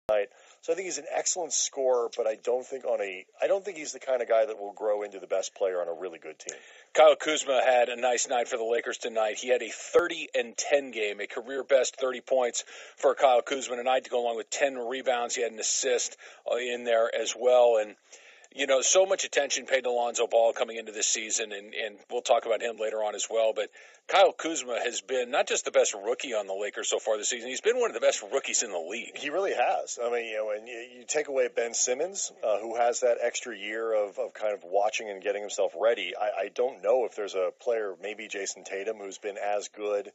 tonight. So I think he's an excellent scorer, but I don't think he's the kind of guy that will grow into the best player on a really good team. Kyle Kuzma had a nice night for the Lakers tonight. He had a 30-10 game, a career-best 30 points for Kyle Kuzma tonight to go along with 10 rebounds. He had an assist in there as well. And, so much attention paid to Lonzo Ball coming into this season, and we'll talk about him later on as well. But Kyle Kuzma has been not just the best rookie on the Lakers so far this season, he's been one of the best rookies in the league. He really has. I mean, and you take away Ben Simmons, who has that extra year of kind of watching and getting himself ready. I don't know if there's a player, maybe Jason Tatum, who's been as good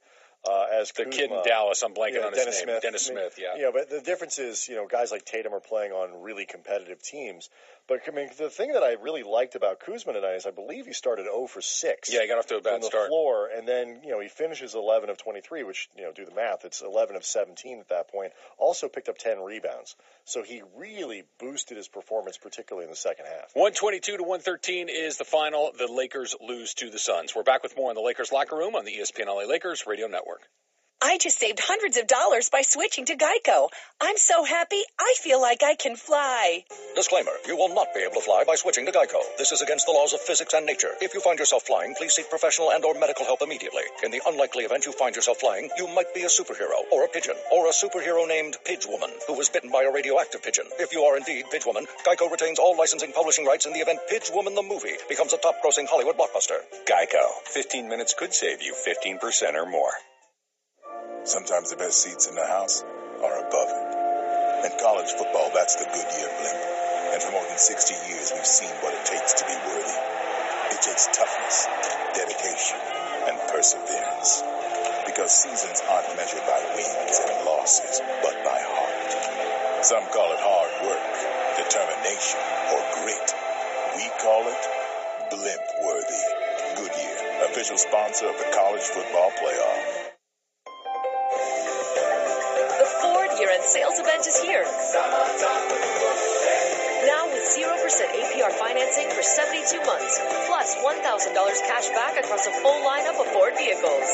as the Kuzma. Kid in Dallas, I'm blanking on his name. Smith. Dennis Smith, yeah. Yeah, but the difference is, guys like Tatum are playing on really competitive teams. But, I mean, the thing that I really liked about Kuzma tonight is I believe he started 0 for 6. Yeah, he got off to a bad start. From the floor, and then, he finishes 11 of 23, which, do the math, it's 11 of 17 at that point. Also picked up 10 rebounds. So he really boosted his performance, particularly in the second half. 122-113 is the final. The Lakers lose to the Suns. We're back with more on the Lakers locker room on the ESPN LA Lakers Radio Network. I just saved hundreds of dollars by switching to Geico. I'm so happy, I feel like I can fly. Disclaimer, you will not be able to fly by switching to Geico. This is against the laws of physics and nature. If you find yourself flying, please seek professional and or medical help immediately. In the unlikely event you find yourself flying, you might be a superhero, or a pigeon, or a superhero named Pidgewoman, who was bitten by a radioactive pigeon. If you are indeed Pidgewoman, Geico retains all licensing publishing rights in the event Pidgewoman the movie becomes a top-grossing Hollywood blockbuster. Geico. 15 minutes could save you 15% or more. Sometimes the best seats in the house are above it. In college football, that's the Goodyear blimp. And for more than 60 years, we've seen what it takes to be worthy. It takes toughness, dedication, and perseverance. Because seasons aren't measured by wins and losses, but by heart. Some call it hard work, determination, or grit. We call it blimp-worthy. Goodyear, official sponsor of the College Football Playoff. Year-end sales event is here. Now with 0% APR financing for 72 months, plus $1,000 cash back across a full lineup of Ford vehicles.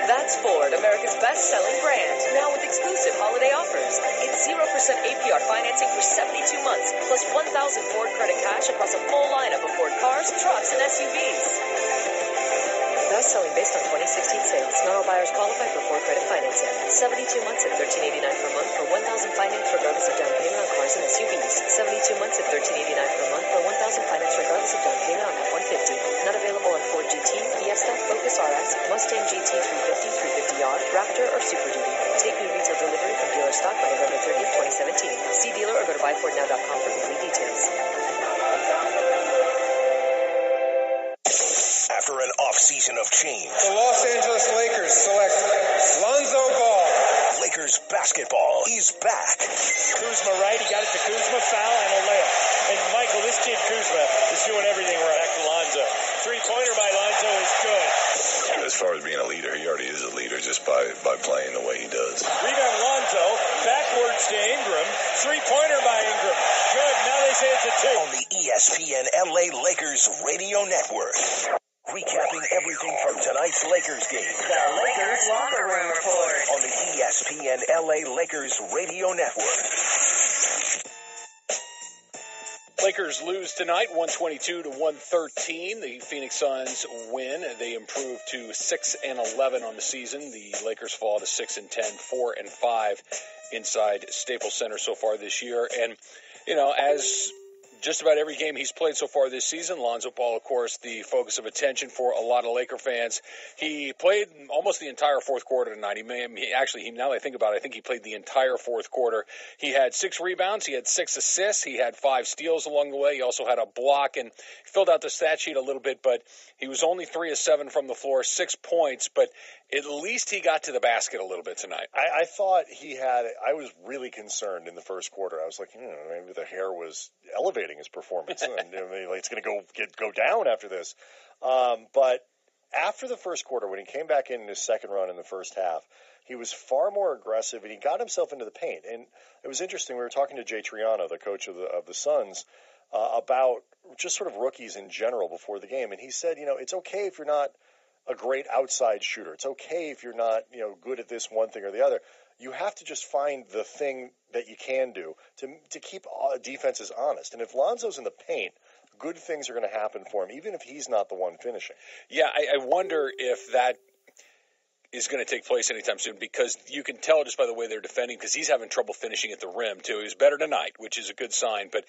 That's Ford, America's best-selling brand, now with exclusive holiday offers. It's 0% APR financing for 72 months, plus $1,000 Ford credit cash across a full lineup of Ford cars, trucks, and SUVs. Best selling based on 2016 sales. Not all buyers qualify for Ford credit financing. 72 months at $13.89 per month for $1,000 finance regardless of down payment on cars and SUVs. 72 months at $13.89 per month for $1,000 finance regardless of down payment on F-150. Not available on Ford GT, Fiesta, Focus RS, Mustang GT 350, 350R, Raptor, or Super Duty. Take new retail delivery from dealer stock by November 30th, 2017. See dealer or go to buyfordnow.com for complete details. After an off-season of change, the Los Angeles Lakers select Lonzo Ball. Lakers basketball is back. Kuzma right, he got it to Kuzma, foul, and a layup. And Michael, this kid Kuzma is doing everything right. Back to Lonzo. Three-pointer by Lonzo is good. As far as being a leader, he already is a leader just by playing the way he does. Rebound Lonzo, backwards to Ingram. Three-pointer by Ingram. Good, now they say it's a two. On the ESPN LA Lakers Radio Network. Recapping everything from tonight's Lakers game. The Lakers Locker Room Report. On the ESPN LA Lakers Radio Network. Lakers lose tonight, 122-113. The Phoenix Suns win. They improve to 6-11 on the season. The Lakers fall to 6-10, 4-5 inside Staples Center so far this year. And, as just about every game he's played so far this season, Lonzo Ball, of course, the focus of attention for a lot of Laker fans. He played almost the entire fourth quarter tonight. Now that I think about it, I think he played the entire fourth quarter. He had 6 rebounds. He had 6 assists. He had 5 steals along the way. He also had a block and filled out the stat sheet a little bit, but he was only 3 of 7 from the floor, 6 points, but at least he got to the basket a little bit tonight. I thought I was really concerned in the first quarter. I was like, maybe the hair was elevating his performance. And it's going to go down after this. But after the first quarter, when he came back in his second run in the first half, he was far more aggressive, and he got himself into the paint. And it was interesting. We were talking to Jay Triano, the coach of the Suns, about just sort of rookies in general before the game. And he said, it's okay if you're not a great outside shooter. It's okay if you're not, good at this one thing or the other. You have to just find the thing that you can do to keep defenses honest. And if Lonzo's in the paint, good things are going to happen for him, even if he's not the one finishing. Yeah, I wonder if that is going to take place anytime soon, because you can tell just by the way they're defending, because he's having trouble finishing at the rim, too. He was better tonight, which is a good sign. But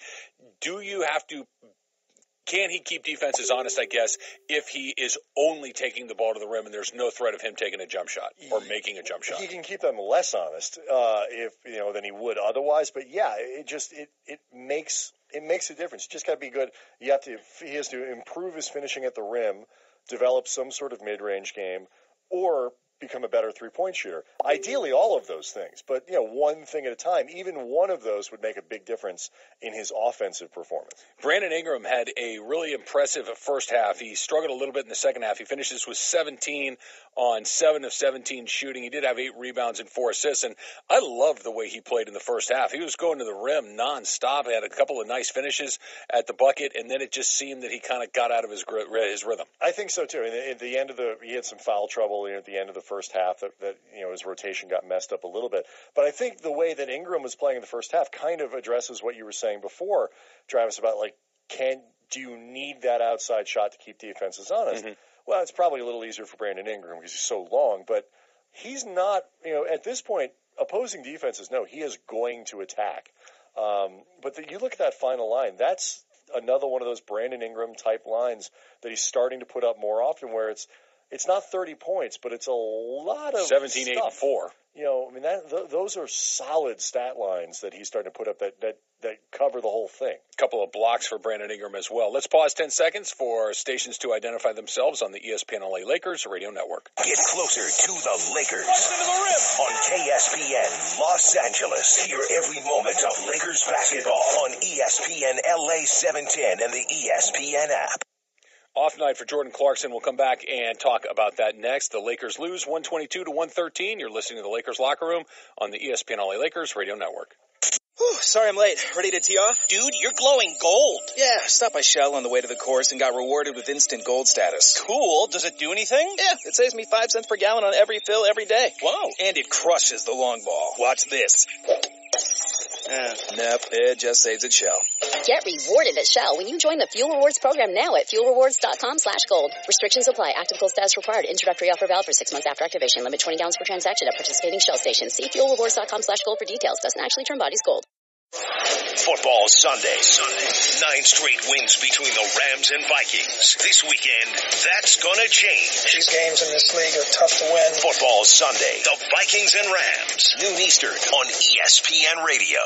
can he keep defenses honest, I guess, if he is only taking the ball to the rim and there's no threat of him taking a jump shot or making a jump shot? He can keep them less honest than he would otherwise. But yeah, it makes a difference. You just got to be good. He has to improve his finishing at the rim, develop some sort of mid-range game, or become a better three-point shooter. Ideally, all of those things, but one thing at a time. Even one of those would make a big difference in his offensive performance. Brandon Ingram had a really impressive first half. He struggled a little bit in the second half. He finishes with 17 on 7 of 17 shooting. He did have 8 rebounds and 4 assists, and I loved the way he played in the first half. He was going to the rim nonstop. He had a couple of nice finishes at the bucket, and then it just seemed that he kind of got out of his rhythm. I think so too. And at the end he had some foul trouble at the end of the first half that his rotation got messed up a little bit. But I think the way that Ingram was playing in the first half kind of addresses what you were saying before, Travis, about do you need that outside shot to keep defenses honest? Mm-hmm. Well, it's probably a little easier for Brandon Ingram because he's so long, but he's not, at this point, opposing defenses know he is going to attack. But you look at that final line, that's another one of those Brandon Ingram type lines that he's starting to put up more often, where it's not 30 points, but it's a lot of 17, stuff. 8, and 4. Those are solid stat lines that he's starting to put up that cover the whole thing. A couple of blocks for Brandon Ingram as well. Let's pause 10 seconds for stations to identify themselves on the ESPN LA Lakers radio network. Get closer to the Lakers on KSPN Los Angeles. Hear every moment of Lakers basketball on ESPN LA 710 and the ESPN app. Off night for Jordan Clarkson. We'll come back and talk about that next. The Lakers lose 122-113. You're listening to the Lakers Locker Room on the ESPN LA Lakers radio network. Whew, sorry I'm late. Ready to tee off? Dude, you're glowing gold. Yeah, stopped by Shell on the way to the course and got rewarded with instant gold status. Cool. Does it do anything? Yeah, it saves me 5 cents per gallon on every fill every day. Whoa. And it crushes the long ball. Watch this. Nope, it just saves at Shell. Get rewarded at Shell when you join the Fuel Rewards program now at fuelrewards.com/gold. Restrictions apply. Active gold status required. Introductory offer valid for 6 months after activation. Limit 20 gallons per transaction at participating Shell stations. See fuelrewards.com/gold for details. Doesn't actually turn bodies gold. Football Sunday. 9 straight wins between the Rams and Vikings. This weekend, that's gonna change. These games in this league are tough to win. Football Sunday. The Vikings and Rams. Noon Eastern on ESPN Radio.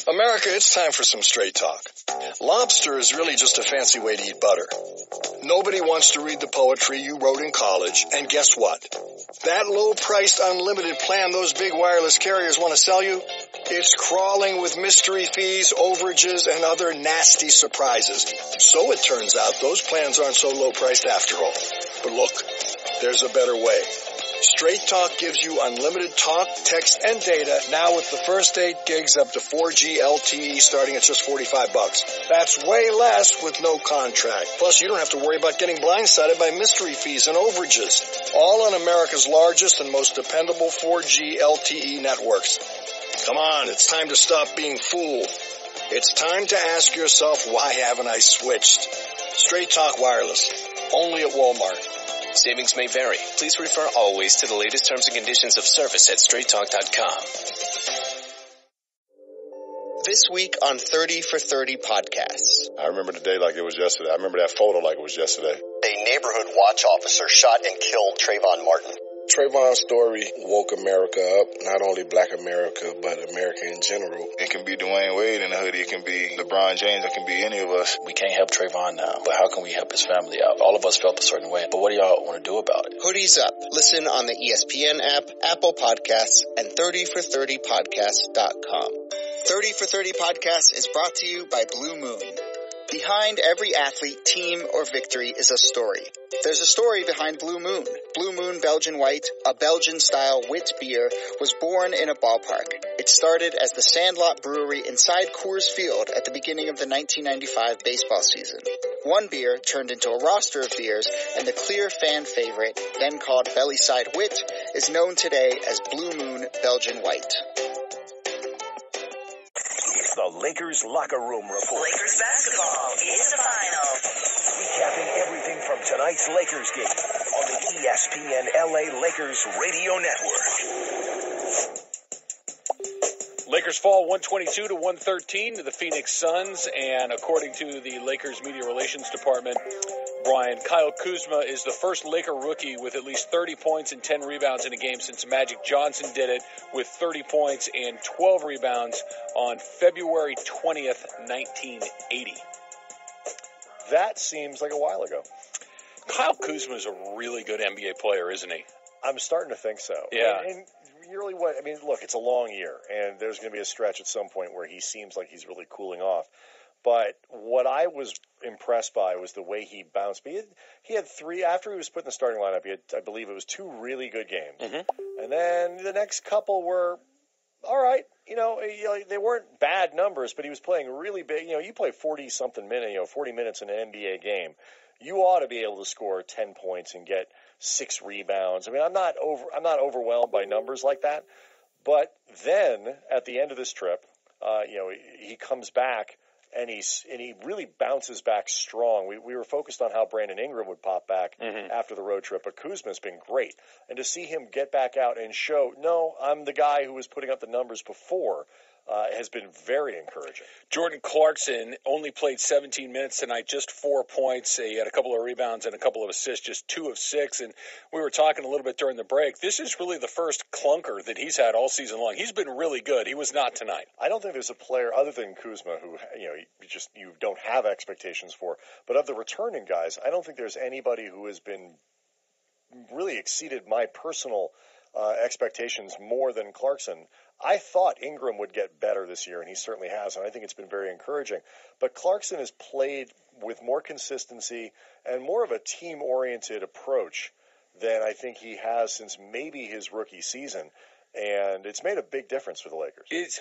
America, it's time for some straight talk. Lobster is really just a fancy way to eat butter. Nobody wants to read the poetry you wrote in college, and guess what? That low-priced unlimited plan those big wireless carriers want to sell you, it's crawling with mystery fees, overages, and other nasty surprises. So it turns out those plans aren't so low-priced after all. But look, there's a better way. Straight Talk gives you unlimited talk, text, and data now with the first 8 gigs up to 4G LTE starting at just $45. That's way less with no contract. Plus, you don't have to worry about getting blindsided by mystery fees and overages. All on America's largest and most dependable 4G LTE networks. Come on, it's time to stop being fooled. It's time to ask yourself, why haven't I switched? Straight Talk Wireless. Only at Walmart. Savings may vary. Please refer always to the latest terms and conditions of service at straighttalk.com. This week on 30 for 30 podcasts. I remember the day like it was yesterday. I remember that photo like it was yesterday. A neighborhood watch officer shot and killed Trayvon Martin. Trayvon's story woke America up, not only black America, but America in general. It can be Dwayne Wade in the hoodie. It can be LeBron James. It can be any of us. We can't help Trayvon now, but how can we help his family out? All of us felt a certain way, but what do y'all want to do about it? Hoodies up. Listen on the ESPN app, Apple Podcasts, and 30for30podcast.com. 30 for 30 podcast is brought to you by Blue Moon. Behind every athlete, team, or victory is a story. There's a story behind Blue Moon. Blue Moon Belgian White, a Belgian-style wit beer, was born in a ballpark. It started as the Sandlot Brewery inside Coors Field at the beginning of the 1995 baseball season. One beer turned into a roster of beers, and the clear fan favorite, then called Bellyside Wit, is known today as Blue Moon Belgian White. It's the Lakers Locker Room Report. Lakers basketball is the final. Recapping everything from tonight's Lakers game on the ESPN LA Lakers Radio Network. Lakers fall 122-113 to the Phoenix Suns, and according to the Lakers Media Relations Department, Brian, Kyle Kuzma is the first Laker rookie with at least 30 points and 10 rebounds in a game since Magic Johnson did it with 30 points and 12 rebounds on February 20th, 1980. That seems like a while ago. Kyle Kuzma is a really good NBA player, isn't he? I'm starting to think so. Yeah. And really what, I mean, look, it's a long year, and there's going to be a stretch at some point where he seems like he's really cooling off. But what I was impressed by was the way he bounced. He had three, after he was put in the starting lineup, he had, I believe it was 2 really good games. Mm-hmm. And then the next couple were all right. They weren't bad numbers, but he was playing really big. You play 40-something minutes, 40 minutes in an NBA game. You ought to be able to score 10 points and get 6 rebounds. I mean, I'm not overwhelmed by numbers like that. But then at the end of this trip, he comes back and he really bounces back strong. We were focused on how Brandon Ingram would pop back after the road trip, but Kuzma's been great. And to see him get back out and show, no, I'm the guy who was putting up the numbers before, has been very encouraging. Jordan Clarkson only played 17 minutes tonight, just 4 points. He had a couple of rebounds and a couple of assists, just 2 of 6. And we were talking a little bit during the break. This is really the first clunker that he's had all season long. He's been really good. He was not tonight. I don't think there's a player other than Kuzma who, you don't have expectations for. But of the returning guys, I don't think there's anybody who has been really exceeded my personal expectations more than Clarkson. I thought Ingram would get better this year, and he certainly has, and I think it's been very encouraging. But Clarkson has played with more consistency and more of a team-oriented approach than I think he has since maybe his rookie season, and it's made a big difference for the Lakers. It's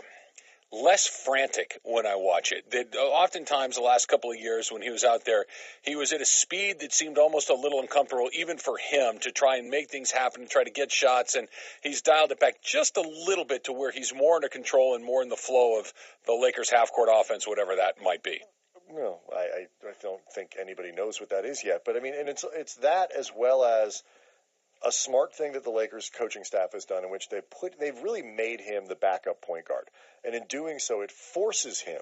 less frantic when I watch it. Oftentimes the last couple of years when he was out there, he was at a speed that seemed almost a little uncomfortable even for him to try and make things happen and try to get shots, and he's dialed it back just a little bit to where he's more under control and more in the flow of the Lakers half-court offense, whatever that might be. No, I don't think anybody knows what that is yet. But, I mean, and it's that as well as a smart thing that the Lakers coaching staff has done in which they've really made him the backup point guard. And in doing so, it forces him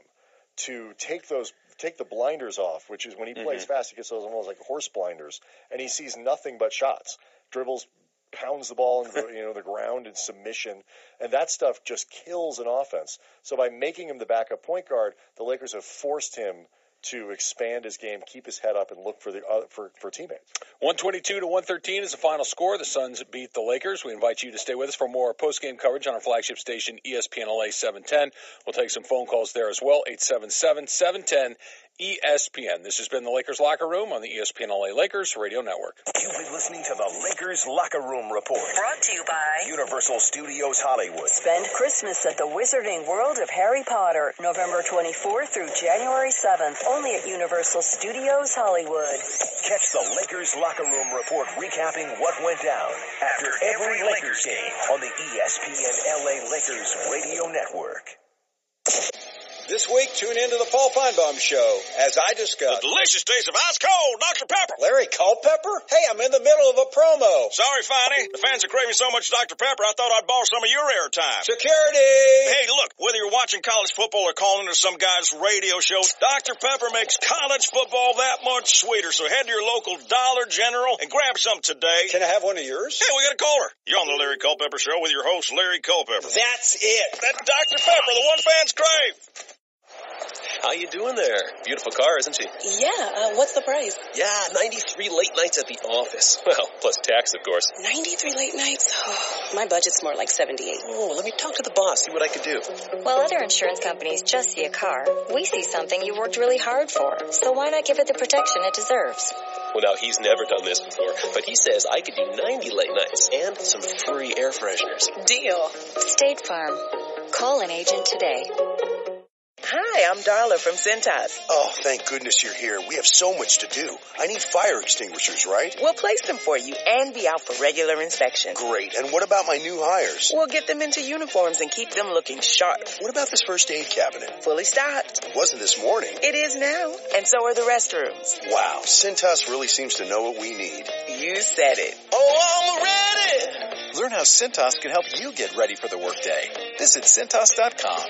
to take the blinders off, which is when he plays fast, he gets those almost like horse blinders, and he sees nothing but shots. Dribbles, pounds the ball into the ground in submission, and that stuff just kills an offense. So by making him the backup point guard, the Lakers have forced him to expand his game, keep his head up, and look for teammates. 122-113 is the final score. The Suns beat the Lakers. We invite you to stay with us for more post-game coverage on our flagship station, ESPN LA 710. We'll take some phone calls there as well, 877-710 ESPN. This has been the Lakers Locker Room on the ESPN LA Lakers Radio Network. You've been listening to the Lakers Locker Room Report. Brought to you by Universal Studios Hollywood. Spend Christmas at the Wizarding World of Harry Potter, November 24th through January 7th, only at Universal Studios Hollywood. Catch the Lakers Locker Room Report recapping what went down after every Lakers game on the ESPN LA Lakers Radio Network. This week, tune into the Paul Feinbaum Show as I discuss the delicious taste of ice cold Dr. Pepper. Larry Culpepper? Hey, I'm in the middle of a promo. Sorry, Finey. The fans are craving so much Dr. Pepper, I thought I'd borrow some of your airtime. Security! Hey, look, whether you're watching college football or calling into some guy's radio show, Dr. Pepper makes college football that much sweeter. So head to your local Dollar General and grab some today. Can I have one of yours? Hey, we got a caller. You're on the Larry Culpepper Show with your host, Larry Culpepper. That's it. That's Dr. Pepper, the one fans crave. How you doing there? Beautiful car, isn't she? Yeah, what's the price? Yeah, 93 late nights at the office. Well, plus tax, of course. 93 late nights? Oh, my budget's more like 78. Oh, let me talk to the boss, see what I can do. While other insurance companies just see a car, we see something you worked really hard for. So why not give it the protection it deserves? Well, now, he's never done this before, but he says I could do 90 late nights and some free air fresheners. Deal. State Farm. Call an agent today. Hi, I'm Darla from Cintas. Oh, thank goodness you're here. We have so much to do. I need fire extinguishers, right? We'll place them for you and be out for regular inspection. Great. And what about my new hires? We'll get them into uniforms and keep them looking sharp. What about this first aid cabinet? Fully stocked. It wasn't this morning. It is now. And so are the restrooms. Wow. Cintas really seems to know what we need. You said it. Oh, I'm ready! Learn how Cintas can help you get ready for the workday. Visit Cintas.com.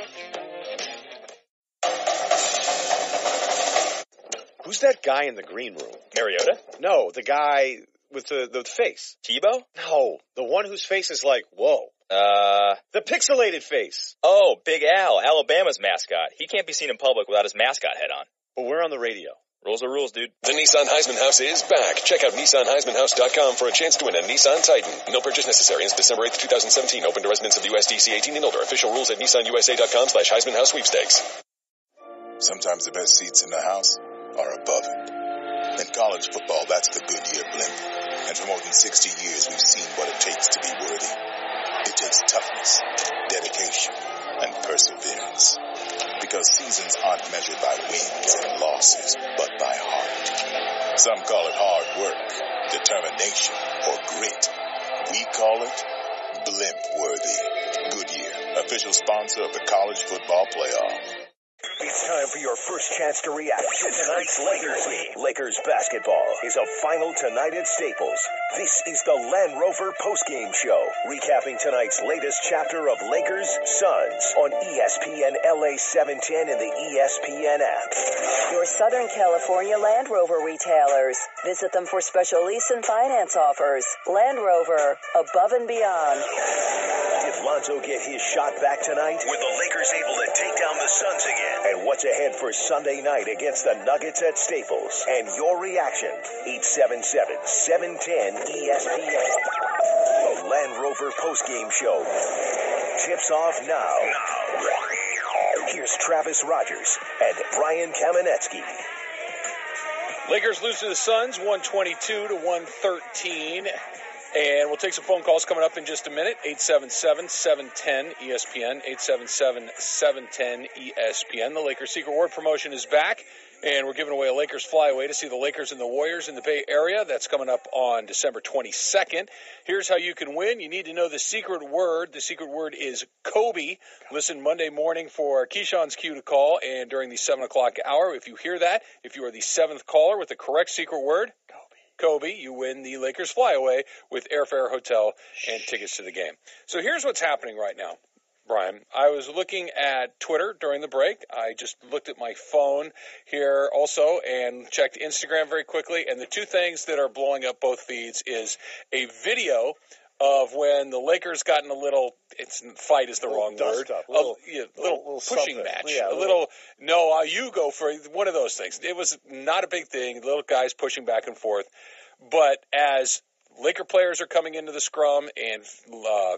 Who's that guy in the green room? Mariota? No, the guy with the face. Tebow? No, the one whose face is like, whoa. The pixelated face. Oh, Big Al, Alabama's mascot. He can't be seen in public without his mascot hat on. But we're on the radio. Rules are rules, dude. The Nissan Heisman House is back. Check out NissanHeismanHouse.com for a chance to win a Nissan Titan. No purchase necessary. Ends December 8th, 2017. Open to residents of the USDC 18 and older. Official rules at NissanUSA.com/Heisman House Sweepstakes. Sometimes the best seats in the house are above it. In college football, that's the Goodyear blimp. And for more than 60 years, we've seen what it takes to be worthy. It takes toughness, dedication, and perseverance. Because seasons aren't measured by wins and losses, but by heart. Some call it hard work, determination, or grit. We call it blimp-worthy. Goodyear, official sponsor of the College Football Playoff. It's time for your first chance to react to tonight's Lakers game. Lakers basketball is a final tonight at Staples. This is the Land Rover Postgame Show, recapping tonight's latest chapter of Lakers Suns on ESPN LA 710 and the ESPN app. Your Southern California Land Rover retailers. Visit them for special lease and finance offers. Land Rover, above and beyond. Did Lonzo get his shot back tonight? Were the Lakers able to take down the Suns again? And what's ahead for Sunday night against the Nuggets at Staples? And your reaction, 877-710-ESPN. The Land Rover Postgame Show tips off now. Here's Travis Rogers and Brian Kamenetsky. Lakers lose to the Suns, 122-113. And we'll take some phone calls coming up in just a minute. 877-710-ESPN, 877-710-ESPN. The Lakers Secret Word promotion is back, and we're giving away a Lakers flyaway to see the Lakers and the Warriors in the Bay Area. That's coming up on December 22nd. Here's how you can win. You need to know the secret word. The secret word is Kobe. Listen Monday morning for Keyshawn's cue to call, and during the 7 o'clock hour, if you hear that, if you are the 7th caller with the correct secret word, Kobe, you win the Lakers flyaway with airfare, hotel, and tickets to the game. So here's what's happening right now, Brian. I was looking at Twitter during the break. I just looked at my phone here also and checked Instagram very quickly. And the two things that are blowing up both feeds is a video of when the Lakers got in a little, fight is the wrong word, little pushing match. Yeah, you go for one of those things. It was not a big thing, little guys pushing back and forth. But as Laker players are coming into the scrum and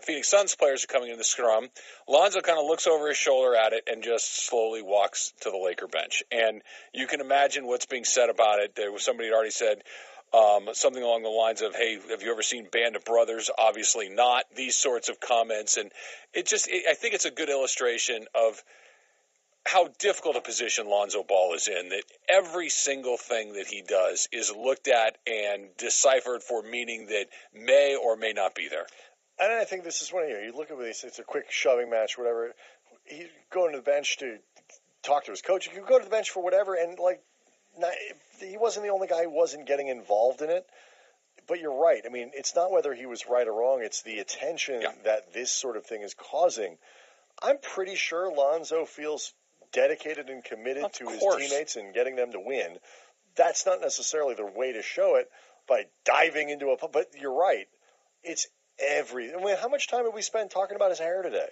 Phoenix Suns players are coming into the scrum, Lonzo kind of looks over his shoulder at it and just slowly walks to the Laker bench. And you can imagine what's being said about it. There was somebody had already said, something along the lines of, hey, have you ever seen Band of Brothers? Obviously not. These sorts of comments. And I think it's a good illustration of how difficult a position Lonzo Ball is in, that every single thing that he does is looked at and deciphered for meaning that may or may not be there. And I think this is one of you look at this, it's a quick shoving match, whatever. He's going to the bench to talk to his coach. You can go to the bench for whatever, and he wasn't the only guy who wasn't getting involved in it. But you're right. I mean, it's not whether he was right or wrong. It's the attention that this sort of thing is causing. I'm pretty sure Lonzo feels dedicated and committed to his teammates and getting them to win. That's not necessarily the way to show it by diving into but you're right. It's everything. I mean, how much time have we spent talking about his hair today?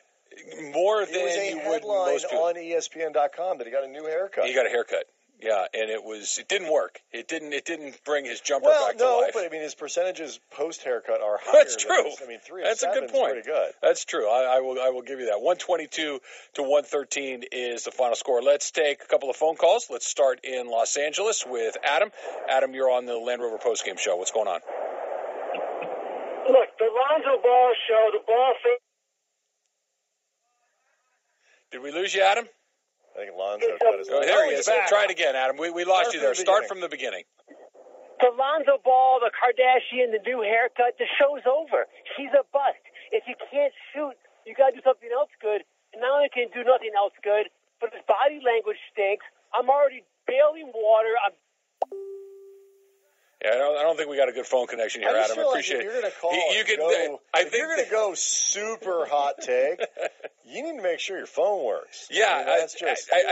More than you would most people. On ESPN.com that he got a new haircut. He got a haircut. Yeah, and it didn't work. It didn't bring his jumper back to life. But I mean, his percentages post haircut are higher. That's true. 3 That's a good point. Pretty good. That's true. I will give you that. 122 to 113 is the final score. Let's take a couple of phone calls. Let's start in Los Angeles with Adam. Adam, you're on the Land Rover Postgame Show. What's going on? Look, the Lonzo Ball show, the ball fake. Did we lose you, Adam? I think Lonzo cut his. There he is. Try it again, Adam. We lost you there. Start from the beginning. The Lonzo Ball, the Kardashian, the new haircut, the show's over. She's a bust. If you can't shoot, you got to do something else good. And not only can he do nothing else good, but his body language stinks. I'm already bailing water. Yeah, I don't think we got a good phone connection here, Adam. I appreciate it. You're going to call. You're going to go super hot take. You need to make sure your phone works. Yeah, I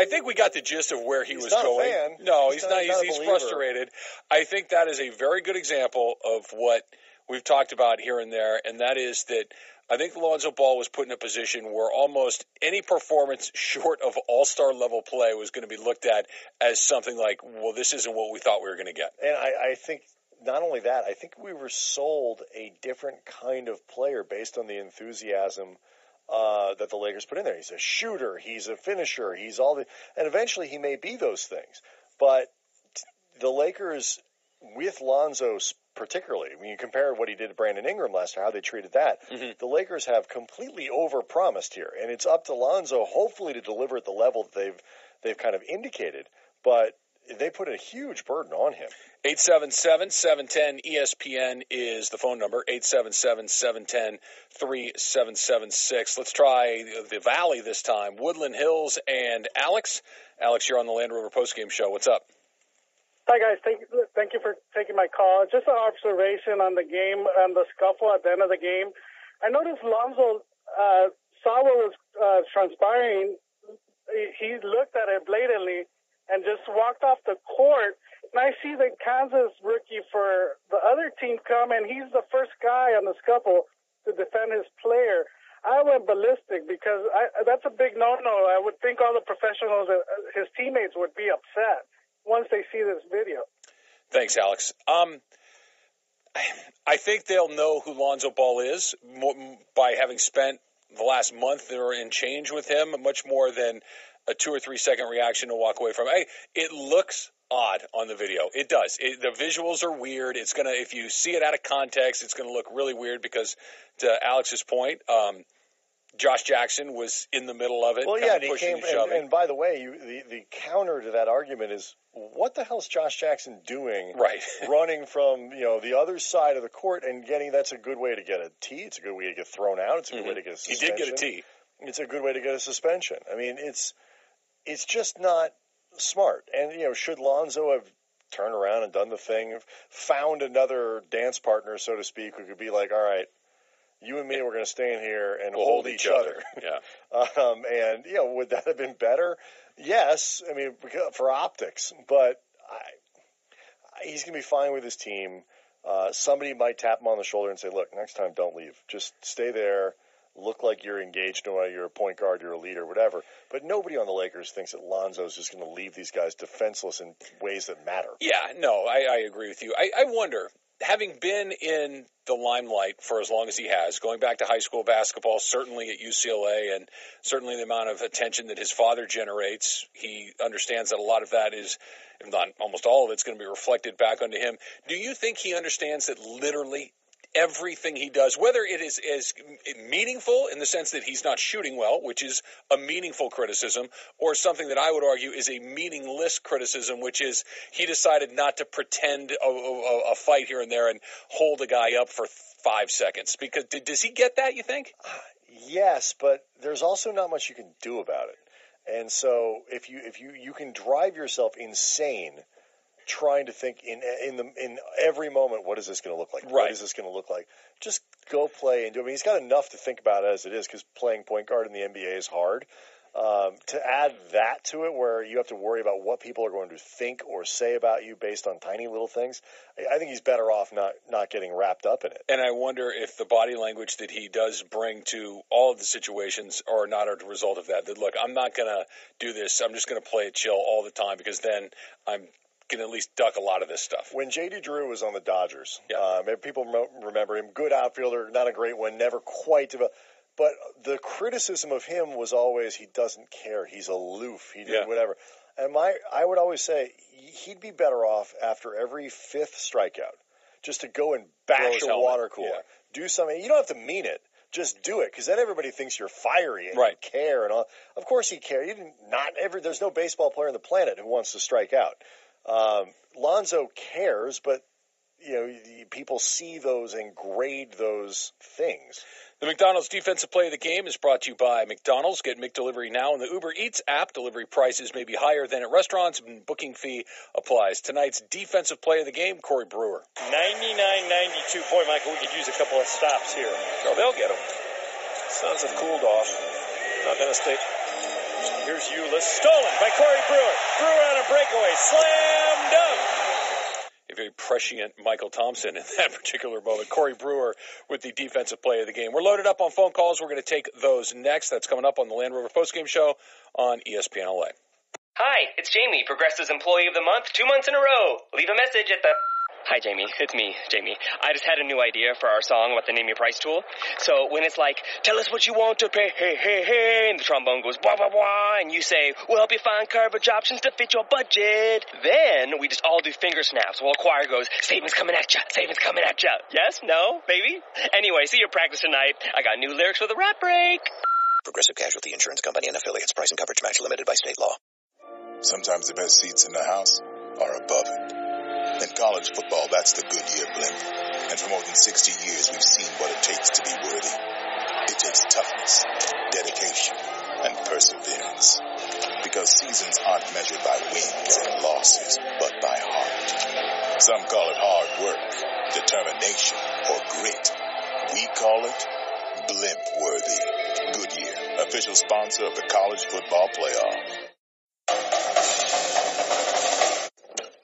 think we got the gist of where he was going. Fan. No, he's not. He's frustrated. I think that is a very good example of what we've talked about here and there, and that is that I think Lonzo Ball was put in a position where almost any performance short of all-star level play was going to be looked at as something like, well, this isn't what we thought we were going to get. And I think not only that, I think we were sold a different kind of player based on the enthusiasm that the Lakers put in there. He's a shooter. He's a finisher. He's all the, and eventually he may be those things. But the Lakers, with Lonzo particularly, when you compare what he did to Brandon Ingram last year, how they treated that, the Lakers have completely overpromised here, and it's up to Lonzo hopefully to deliver at the level that they've kind of indicated. But they put a huge burden on him. 877-710-ESPN is the phone number, 877-710-3776. Let's try the Valley this time. Woodland Hills and Alex. Alex, you're on the Land Rover Postgame Show. What's up? Hi, guys. Thank you for taking my call. Just an observation on the game, on the scuffle at the end of the game. I noticed Lonzo saw what was transpiring. He looked at it blatantly and just walked off the court. And I see the Kansas rookie for the other team come, and he's the first guy on the scuffle to defend his player. I went ballistic because that's a big no-no. I would think all the professionals, his teammates, would be upset once they see this video. Thanks, Alex. I think they'll know who Lonzo Ball is by having spent the last month or in change with him, much more than a 2 or 3 second reaction to walk away from. It looks odd on the video. It does. The visuals are weird. It's gonna, if you see it out of context, it's going to look really weird because, to Alex's point, Josh Jackson was in the middle of it. Well, yeah, and he came. And by the way, the counter to that argument is, what the hell's Josh Jackson doing? Right, running from the other side of the court and getting. That's a good way to get a tee. It's a good way to get thrown out. It's a good way to get a suspension. He did get a tee. It's a good way to get a suspension. I mean, it's just not smart. And should Lonzo have turned around and done the thing, found another dance partner, so to speak, who could be like, all right, you and me, we're going to stay in here and we'll hold each other. Yeah. And would that have been better? Yes. I mean, for optics, but he's going to be fine with his team. Somebody might tap him on the shoulder and say, look, next time don't leave. Just stay there. Look like you're engaged, no matter you're a point guard, you're a leader, whatever. But nobody on the Lakers thinks that Lonzo's just going to leave these guys defenseless in ways that matter. Yeah, no, I agree with you. I wonder, having been in the limelight for as long as he has, going back to high school basketball, certainly at UCLA, and certainly the amount of attention that his father generates, he understands that a lot of that is, if not almost all of it's going to be reflected back onto him. Do you think he understands that literally everything he does, whether it is meaningful in the sense that he's not shooting well, which is a meaningful criticism, or something that I would argue is a meaningless criticism, which is he decided not to pretend a fight here and there and hold a guy up for 5 seconds? Because does he get that, you think? Yes, but there's also not much you can do about it. And so if you can drive yourself insane trying to think in every moment, what is this going to look like? Right. What is this going to look like? Just go play and do it. I mean, he's got enough to think about it as it is, because playing point guard in the NBA is hard. To add that to it, where you have to worry about what people are going to think or say about you based on tiny little things, I think he's better off not getting wrapped up in it. And I wonder if the body language that he does bring to all of the situations are not a result of that. That, look, I'm not going to do this. I'm just going to play it chill all the time because then I'm can at least duck a lot of this stuff. When J.D. Drew was on the Dodgers, people remember him, good outfielder, not a great one, never quite developed. But the criticism of him was always he doesn't care, he's aloof, he did whatever. And I would always say he'd be better off after every fifth strikeout just to go and bash a water cooler, do something. You don't have to mean it. Just do it, because then everybody thinks you're fiery and you care and all. Of course he cares. There's no baseball player on the planet who wants to strike out. Lonzo cares, but people see those and grade those things. The McDonald's Defensive Play of the Game is brought to you by McDonald's. Get McDelivery now in the Uber Eats app. Delivery prices may be higher than at restaurants, and booking fee applies. Tonight's Defensive Play of the Game, Corey Brewer. 99-92. Boy, Michael, we could use a couple of stops here. Oh, they'll get them. Suns have cooled off. Not going to stay. Here's Euless. Stolen by Corey Brewer. Brewer on a breakaway. Slam dunk. A very prescient Michael Thompson in that particular moment. Corey Brewer with the Defensive Play of the Game. We're loaded up on phone calls. We're going to take those next. That's coming up on the Land Rover Postgame Show on ESPN LA. Hi, it's Jamie, Progressive's Employee of the Month, 2 months in a row. Leave a message at the... Hi, Jamie. It's me, Jamie. I just had a new idea for our song about the Name Your Price tool. So when it's like, tell us what you want to pay, hey, hey, hey, and the trombone goes, wah, wah, wah, and you say, we'll help you find coverage options to fit your budget. Then we just all do finger snaps while the choir goes, savings coming at ya, savings coming at ya. Yes? No? Maybe? Anyway, see you at practice tonight. I got new lyrics for the rap break. Progressive Casualty Insurance Company and affiliates. Price and coverage match limited by state law. Sometimes the best seats in the house are above it. In college football, that's the Goodyear blimp. And for more than 60 years, we've seen what it takes to be worthy. It takes toughness, dedication, and perseverance. Because seasons aren't measured by wins and losses, but by heart. Some call it hard work, determination, or grit. We call it blimp-worthy. Goodyear, official sponsor of the College Football Playoff.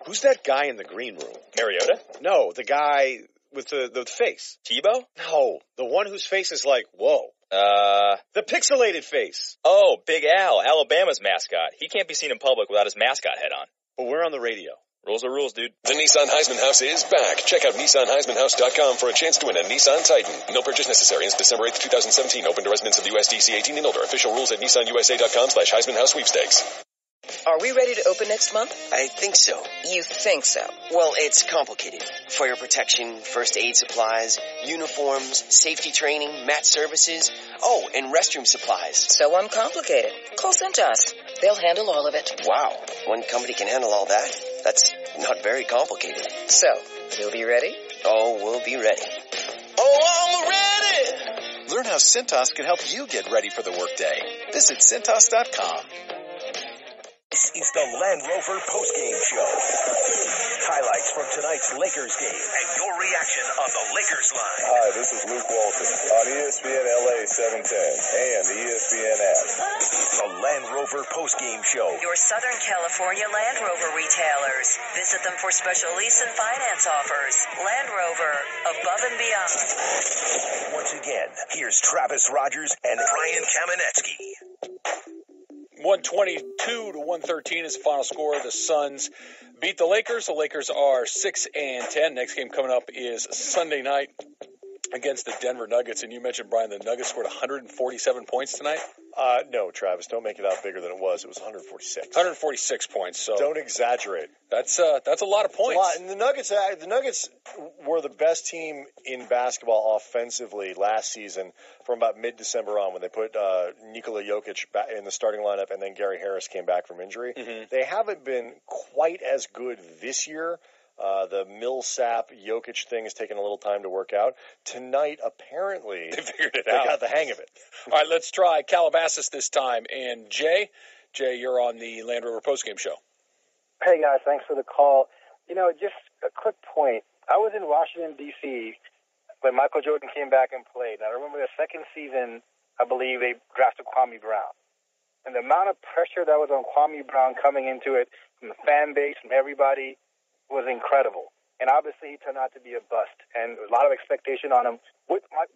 Who's that guy in the green room? Mariota? No, the guy with the face. Tebow? No, the one whose face is like, whoa. The pixelated face. Oh, Big Al, Alabama's mascot. He can't be seen in public without his mascot head on. But we're on the radio. Rules are rules, dude. The Nissan Heisman House is back. Check out NissanHeismanHouse.com for a chance to win a Nissan Titan. No purchase necessary ends December 8th, 2017. Open to residents of the USDC 18 and older. Official rules at NissanUSA.com/Heisman House Sweepstakes. Are we ready to open next month? I think so. You think so? Well, it's complicated. Fire protection, first aid supplies, uniforms, safety training, mat services, and restroom supplies. So uncomplicated. Call Cintas. They'll handle all of it. Wow. One company can handle all that? That's not very complicated. So, you'll be ready? Oh, we'll be ready. Oh, I'm ready! Learn how Cintas can help you get ready for the workday. Visit Cintas.com. This is the Land Rover Postgame Show. Highlights from tonight's Lakers game and your reaction on the Lakers line. Hi, this is Luke Walton on ESPN LA 710 and the ESPN app. The Land Rover Postgame Show. Your Southern California Land Rover retailers. Visit them for special lease and finance offers. Land Rover, above and beyond. Once again, here's Travis Rogers and Brian Kamenetsky. 122 to 113 is the final score. The Suns beat the Lakers. The Lakers are 6-10. Next game coming up is Sunday night against the Denver Nuggets. And you mentioned, Brian, the Nuggets scored 147 points tonight. No, Travis, don't make it out bigger than it was. It was 146. 146 points. So don't exaggerate. That's a lot of points. A lot. And the Nuggets were the best team in basketball offensively last season from about mid-December on when they put Nikola Jokic back in the starting lineup and then Gary Harris came back from injury. Mm-hmm. They haven't been quite as good this year. The Millsap Jokic thing has taken a little time to work out. Tonight, apparently, they figured it out. They got the hang of it. All right, let's try Calabasas this time. And Jay, you're on the Land Rover Postgame Show. Hey, guys, thanks for the call. Just a quick point. I was in Washington, D.C. when Michael Jordan came back and played. And I remember the second season, I believe they drafted Kwame Brown. And the amount of pressure that was on Kwame Brown coming into it from the fan base, from everybody, was incredible. And obviously he turned out to be a bust. And a lot of expectation on him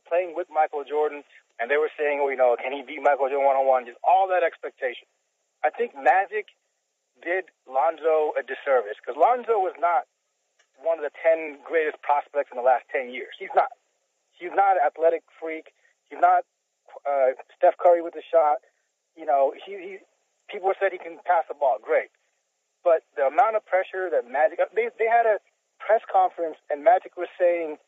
playing with Michael Jordan. And they were saying, well, can he beat Michael Jordan one-on-one? Just all that expectation. I think Magic did Lonzo a disservice because Lonzo was not one of the 10 greatest prospects in the last 10 years. He's not. He's not an athletic freak. He's not Steph Curry with the shot. People said he can pass the ball. Great. But the amount of pressure that Magic... They had a press conference, and Magic was saying,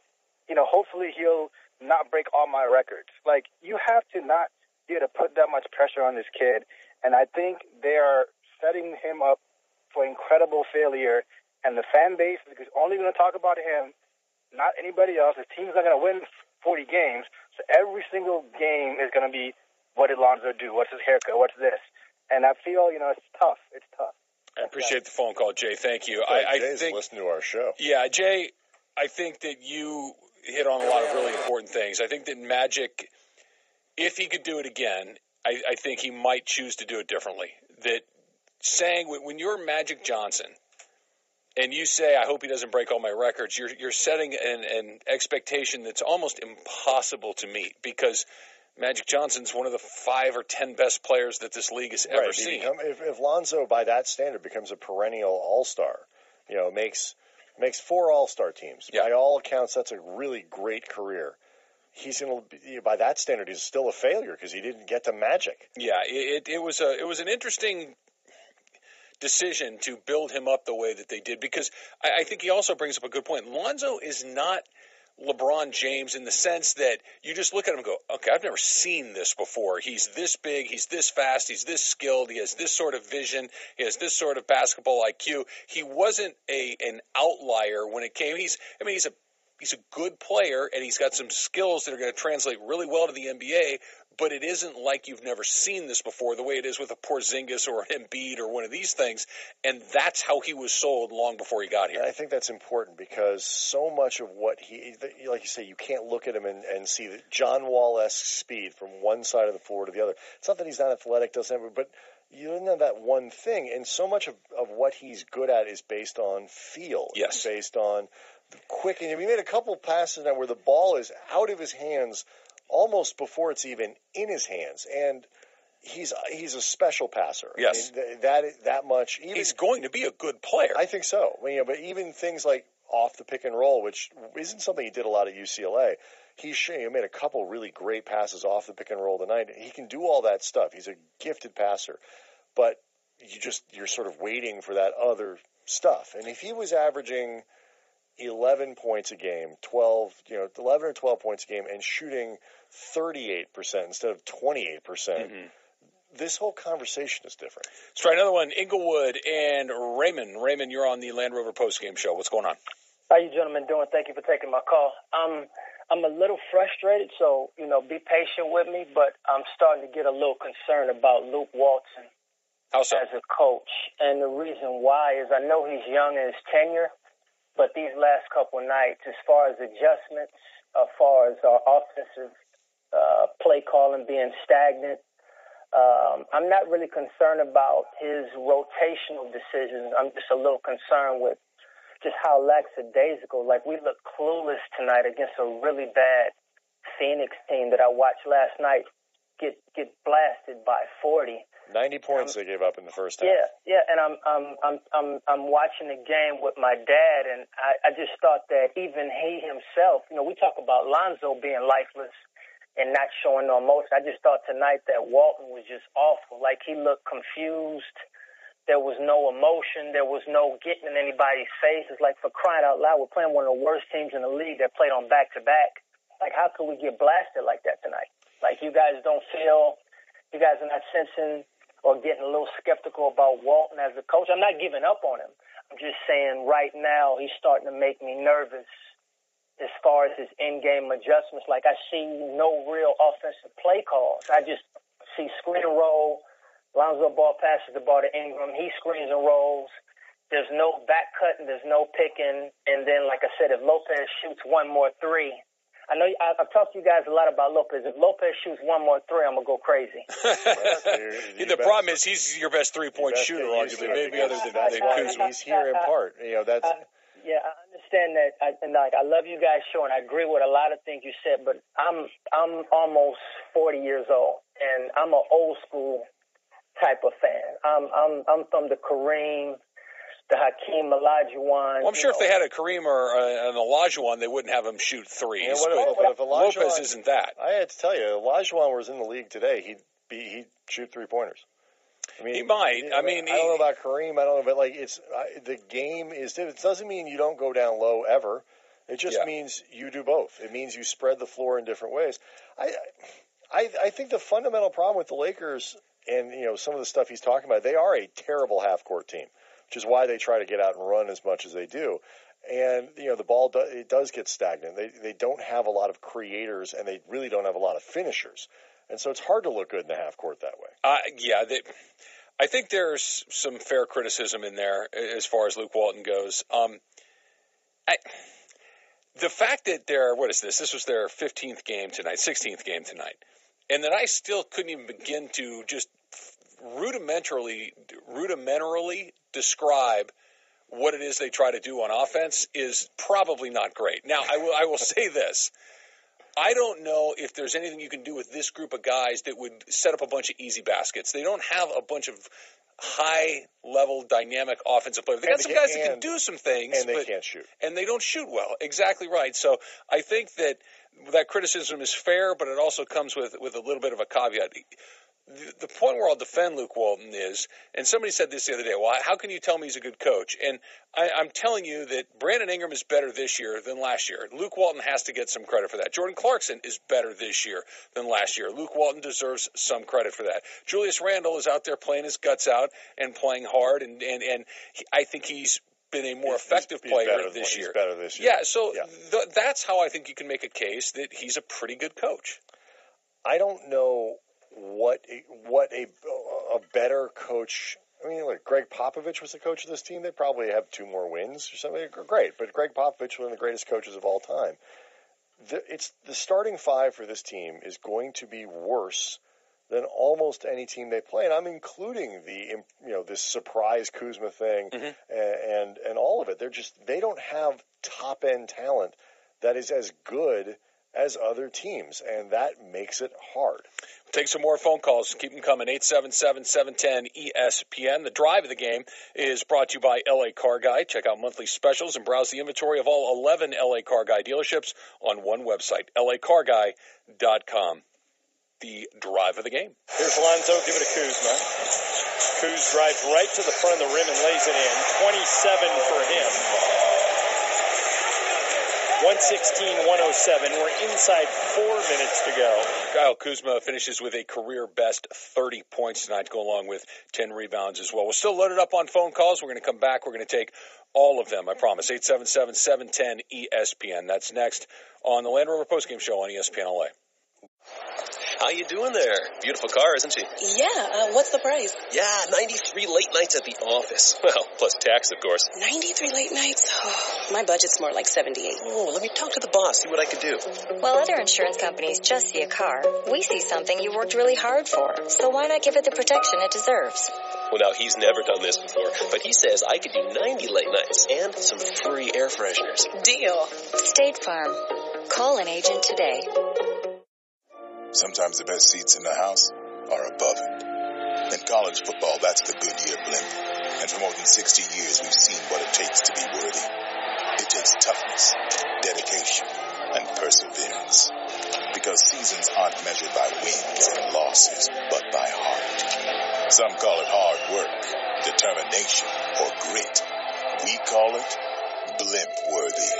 hopefully he'll not break all my records. Like, you have to not be able to put that much pressure on this kid. And I think they are setting him up for incredible failure. And the fan base is only going to talk about him, not anybody else. The team's not going to win 40 games. So every single game is going to be, what did Lonzo do? What's his haircut? What's this? And I feel, it's tough. It's tough. I appreciate the phone call, Jay. Thank you. Jay's listening to our show. Yeah, Jay, I think that you hit on a lot of really important things. I think that Magic, if he could do it again, I think he might choose to do it differently. That saying, when you're Magic Johnson, and you say, I hope he doesn't break all my records, you're setting an expectation that's almost impossible to meet because Magic Johnson's one of the 5 or 10 best players that this league has ever seen. If Lonzo, by that standard, becomes a perennial all-star, makes 4 all-star teams. Yeah. By all accounts, that's a really great career. He's going to, by that standard, he's still a failure because he didn't get to Magic. Yeah, it was an interesting decision to build him up the way that they did because I think he also brings up a good point. Lonzo is not LeBron James in the sense that you just look at him and go, okay, I've never seen this before. He's this big, he's this fast, he's this skilled, he has this sort of vision, he has this sort of basketball IQ. He wasn't an outlier when it came. He's a good player and he's got some skills that are going to translate really well to the NBA. But it isn't like you've never seen this before, the way it is with a Porzingis or an Embiid or one of these things. And that's how he was sold long before he got here. And I think that's important because so much of what like you say, you can't look at him and see the John Wall-esque speed from one side of the floor to the other. It's not that he's not athletic, doesn't have, but you don't know that one thing. And so much of what he's good at is based on feel. Yes. It's based on the quick. And he made a couple of passes now where the ball is out of his hands almost before it's even in his hands, and he's a special passer. Yes, I mean, that much. He's going to be a good player. I think so. But even things like off the pick and roll, which isn't something he did a lot at UCLA, he made a couple really great passes off the pick and roll tonight. He can do all that stuff. He's a gifted passer, but you're sort of waiting for that other stuff. And if he was averaging 11 points a game, 11 or 12 points a game, and shooting 38% instead of 28%, this whole conversation is different. Let's try another one. Inglewood and Raymond. Raymond, you're on the Land Rover Postgame Show. What's going on? How you gentlemen doing? Thank you for taking my call. I'm a little frustrated, so, be patient with me, but I'm starting to get a little concerned about Luke Walton as a coach. And the reason why is I know he's young in his tenure, but these last couple of nights, as far as adjustments, as far as our offensive play calling being stagnant, I'm not really concerned about his rotational decisions. I'm just a little concerned with just how lackadaisical. Like, we looked clueless tonight against a really bad Phoenix team that I watched last night get blasted by 40. 90 points they gave up in the first half. Yeah, and I'm watching the game with my dad, and I just thought that even he himself, we talk about Lonzo being lifeless and not showing no emotion. I just thought tonight that Walton was just awful. Like, he looked confused. There was no emotion. There was no getting in anybody's face. It's like, for crying out loud, we're playing one of the worst teams in the league that played on back-to-back. Like, how could we get blasted like that tonight? Like, you guys are not sensing or getting a little skeptical about Walton as a coach. I'm not giving up on him. I'm just saying right now he's starting to make me nervous as far as his in-game adjustments. Like, I see no real offensive play calls. I just see screen and roll. Lonzo Ball passes the ball to Ingram. He screens and rolls. There's no back cutting. There's no picking. And then, like I said, if Lopez shoots one more three, I know I've talked to you guys a lot about Lopez. If Lopez shoots one more three, I'm going to go crazy. The problem is he's your best three-point shooter, arguably, maybe other than Kuzma. He's here in part. That's. Yeah, I understand that. I love you guys' show, and I agree with a lot of things you said. But I'm almost 40 years old, and I'm an old school type of fan. I'm from the Kareem, the Hakeem Olajuwon. Well, I'm sure if they had a Kareem or an Olajuwon, they wouldn't have him shoot threes. But if Lopez isn't that. I had to tell you, Olajuwon was in the league today. He'd shoot three-pointers. I mean, he might. I don't know about Kareem. I don't know, but the game is. It doesn't mean you don't go down low ever. It just means you do both. It means you spread the floor in different ways. I think the fundamental problem with the Lakers and some of the stuff he's talking about, they are a terrible half-court team, which is why they try to get out and run as much as they do. And the ball does get stagnant. They don't have a lot of creators, and they really don't have a lot of finishers. And so it's hard to look good in the half court that way. I think there's some fair criticism in there as far as Luke Walton goes. The fact that this was their 15th game tonight, 16th game tonight, and that I still couldn't even begin to just rudimentarily describe what it is they try to do on offense is probably not great. Now, I will say this. I don't know if there's anything you can do with this group of guys that would set up a bunch of easy baskets. They don't have a bunch of high-level dynamic offensive players. They got some guys that can do some things. And they can't shoot. And they don't shoot well. Exactly right. So I think that criticism is fair, but it also comes with a little bit of a caveat. The point where I'll defend Luke Walton is, and somebody said this the other day, well, how can you tell me he's a good coach? And I'm telling you that Brandon Ingram is better this year than last year. Luke Walton has to get some credit for that. Jordan Clarkson is better this year than last year. Luke Walton deserves some credit for that. Julius Randle is out there playing his guts out and playing hard, and I think he's been a more effective player this year. He's better this year. Yeah, so that's how I think you can make a case that he's a pretty good coach. I don't know what a better coach. I mean, like Greg Popovich was the coach of this team. They probably have 2 more wins or something. Great, but Greg Popovich, one of the greatest coaches of all time. The starting 5 for this team is going to be worse than almost any team they play, and I'm including this surprise Kuzma thing and all of it. They don't have top end talent that is as good as other teams, and that makes it hard. Take some more phone calls. Keep them coming. 877-710-ESPN. The drive of the game is brought to you by LA Car Guy. Check out monthly specials and browse the inventory of all 11 LA Car Guy dealerships on one website, lacarguy.com. The drive of the game. Here's Lonzo. Give it to Kuzma. Kuz drives right to the front of the rim and lays it in. 27 for him. 116-107. We're inside 4 minutes to go. Kyle Kuzma finishes with a career-best 30 points tonight to go along with 10 rebounds as well. We're still loaded up on phone calls. We're going to come back. We're going to take all of them, I promise. 877-710-ESPN. That's next on the Land Rover Postgame Show on ESPN LA. How you doing there? Beautiful car, isn't she? Yeah, what's the price? Yeah, 93 late nights at the office. Well, plus tax, of course. 93 late nights? Oh, my budget's more like 78. Oh, let me talk to the boss, see what I could do. While other insurance companies just see a car, we see something you worked really hard for. So why not give it the protection it deserves? Well, now, he's never done this before, but he says I could do 90 late nights and some free air fresheners. Deal. State Farm. Call an agent today. Sometimes the best seats in the house are above it. In college football, that's the Goodyear blimp. And for more than 60 years, we've seen what it takes to be worthy. It takes toughness, dedication, and perseverance. Because seasons aren't measured by wins and losses, but by heart. Some call it hard work, determination, or grit. We call it blimp-worthy.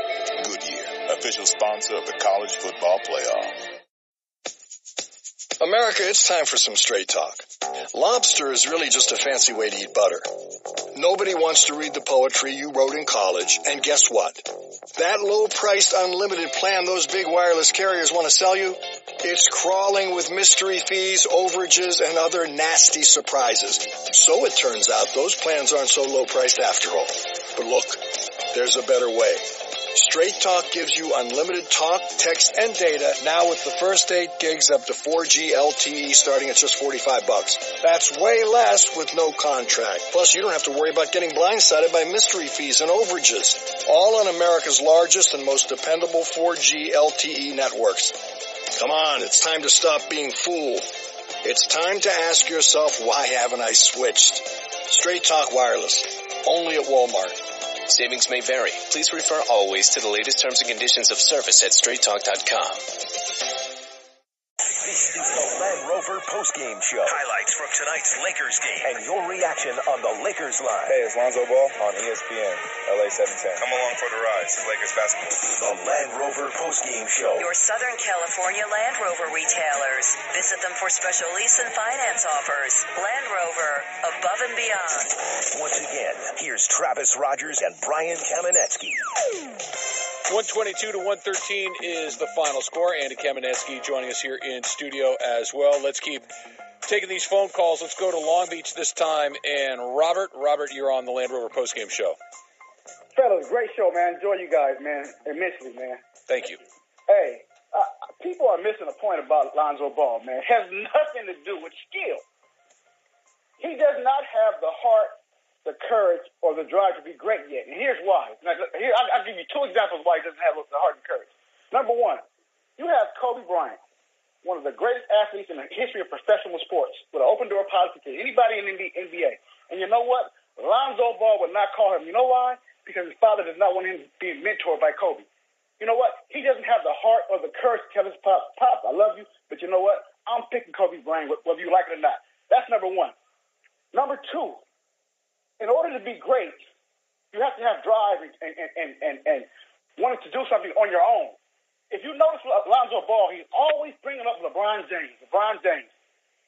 Goodyear, official sponsor of the College Football Playoff. America, it's time for some straight talk. Lobster is really just a fancy way to eat butter. Nobody wants to read the poetry you wrote in college, and guess what? That low-priced unlimited plan those big wireless carriers want to sell you, it's crawling with mystery fees, overages, and other nasty surprises. So it turns out those plans aren't so low-priced after all. But look, there's a better way. Straight Talk gives you unlimited talk, text, and data now with the first 8 gigs up to 4G LTE starting at just $45. That's way less with no contract. Plus, you don't have to worry about getting blindsided by mystery fees and overages. All on America's largest and most dependable 4G LTE networks. Come on, it's time to stop being fooled. It's time to ask yourself, why haven't I switched? Straight Talk Wireless, only at Walmart. Savings may vary. Please refer always to the latest terms and conditions of service at straighttalk.com. This is the Land Rover Postgame Show. Highlights from tonight's Lakers game and your reaction on the Lakers line. Hey, it's Lonzo Ball on ESPN, LA 710. Come along for the ride. It's Lakers basketball. The Land Rover Postgame Show. Your Southern California Land Rover retailers. Visit them for special lease and finance offers. Land Rover, above and beyond. Once again, here's Travis Rogers and Brian Kamenetsky. 122 to 113 is the final score. Andy Kamenetsky joining us here in studio as well. Let's keep taking these phone calls. Let's go to Long Beach this time. And Robert, you're on the Land Rover postgame show. Fellas, great show, man. Enjoy you guys, man. Immensely, man. Thank you. Hey, people are missing a point about Lonzo Ball, man. It has nothing to do with skill. He does not have the heart, the courage, or the drive to be great yet. And here's why. Now, I'll give you 2 examples why he doesn't have the heart and courage. Number one, you have Kobe Bryant, one of the greatest athletes in the history of professional sports, with an open-door policy to anybody in the NBA. And you know what? Lonzo Ball would not call him. You know why? Because his father does not want him being mentored by Kobe. You know what? He doesn't have the heart or the courage to tell his Pop, I love you, but you know what? I'm picking Kobe Bryant, whether you like it or not. That's number one. Number two, in order to be great, you have to have drive and wanting to do something on your own. If you notice Lonzo Ball, he's always bringing up LeBron James.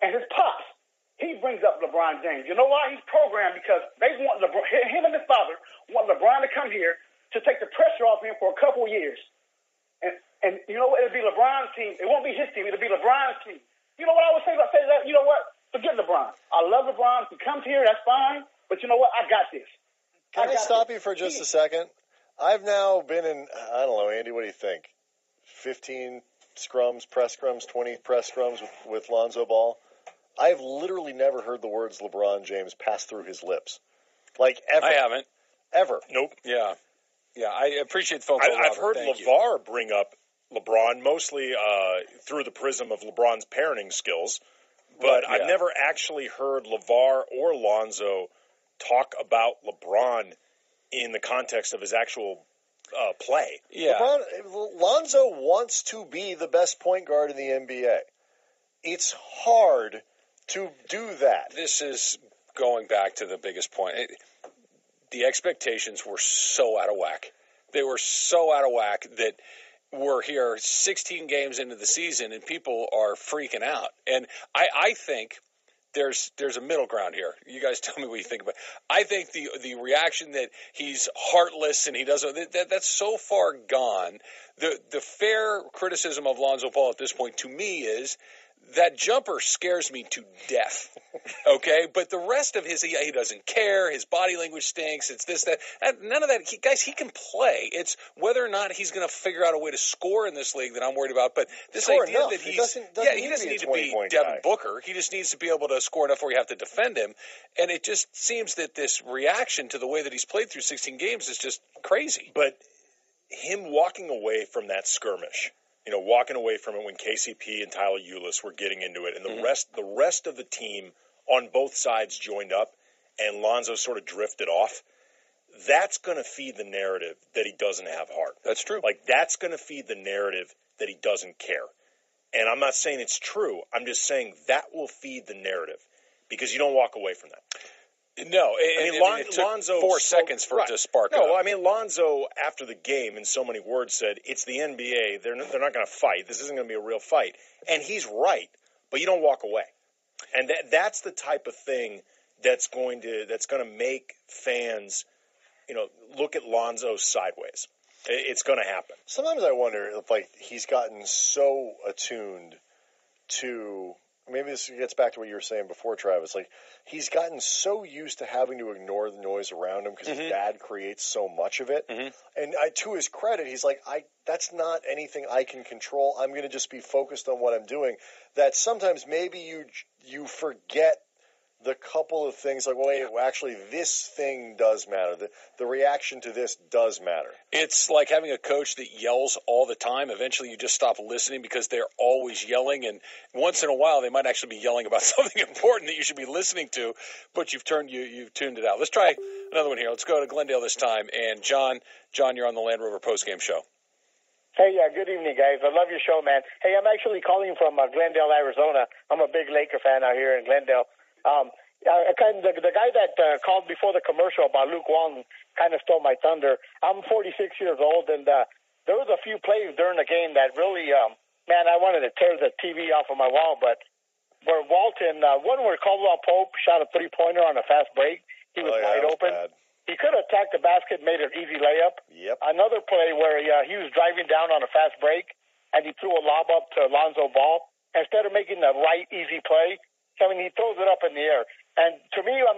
And his pops, he brings up LeBron James. You know why? He's programmed because they want him and his father want LeBron to come here to take the pressure off him for a couple of years. And you know what? It'll be LeBron's team. It won't be his team. It'll be LeBron's team. You know what I would say? I say that, you know what? Forget LeBron. I love LeBron. If he comes here, that's fine. But you know what? I got this. Can I stop you for just a second? I've now been in, I don't know, Andy, what do you think? 15 scrums, press scrums, 20 press scrums with Lonzo Ball. I've literally never heard the words LeBron James pass through his lips. Like, ever. I haven't. Ever. Nope. Yeah, I appreciate the phone call, I've heard LeVar bring up LeBron, mostly through the prism of LeBron's parenting skills. But I've never actually heard LeVar or Lonzo talk about LeBron in the context of his actual play. Yeah. Lonzo wants to be the best point guard in the NBA. It's hard to do that. This is going back to the biggest point. The expectations were so out of whack. They were so out of whack that we're here 16 games into the season and people are freaking out. And I think there's a middle ground here. You guys tell me what you think about it. I think the reaction that he's heartless and he doesn't that's so far gone. The fair criticism of Lonzo Ball at this point to me is that jumper scares me to death, okay? But the rest of his, he doesn't care. His body language stinks. It's this, that. None of that. He can play. It's whether or not he's going to figure out a way to score in this league that I'm worried about. But this idea that he doesn't need to be Devin Booker. He just needs to be able to score enough where you have to defend him. And it just seems that this reaction to the way that he's played through 16 games is just crazy. But him walking away from that skirmish, walking away from it when KCP and Tyler Ulis were getting into it, and the rest of the team on both sides joined up, and Lonzo sort of drifted off. That's going to feed the narrative that he doesn't have heart. That's true. Like, that's going to feed the narrative that he doesn't care. And I'm not saying it's true. I'm just saying that will feed the narrative because you don't walk away from that. No, it took Lonzo 4 seconds for it to spark up. No, I mean, Lonzo, after the game, in so many words, said, it's the NBA. They're not going to fight. This isn't going to be a real fight. And he's right, but you don't walk away. And that's the type of thing that's going to make fans, look at Lonzo sideways. It's going to happen. Sometimes I wonder if, he's gotten so attuned to maybe this gets back to what you were saying before, Travis. Like, he's gotten so used to having to ignore the noise around him because his dad creates so much of it. And to his credit, he's like, that's not anything I can control. I'm going to just be focused on what I'm doing. That sometimes maybe you forget the couple of things like, wait, actually, this thing does matter. The reaction to this does matter. It's like having a coach that yells all the time. Eventually, you just stop listening because they're always yelling. And once in a while, they might actually be yelling about something important that you should be listening to, but you've tuned it out. Let's try another one here. Let's go to Glendale this time. And John, you're on the Land Rover Postgame Show. Hey, good evening, guys. I love your show, man. Hey, I'm actually calling from Glendale, Arizona. I'm a big Laker fan out here in Glendale. The guy that called before the commercial about Luke Walton kind of stole my thunder. I'm 46 years old, and there was a few plays during the game that really, man, I wanted to tear the TV off of my wall. But where Walton, one where Caldwell Pope shot a three-pointer on a fast break, he was wide open. Bad. He could have attacked the basket, made an easy layup. Yep. Another play where he was driving down on a fast break, and he threw a lob up to Lonzo Ball. Instead of making the right, easy play, he throws it up in the air. And to me, I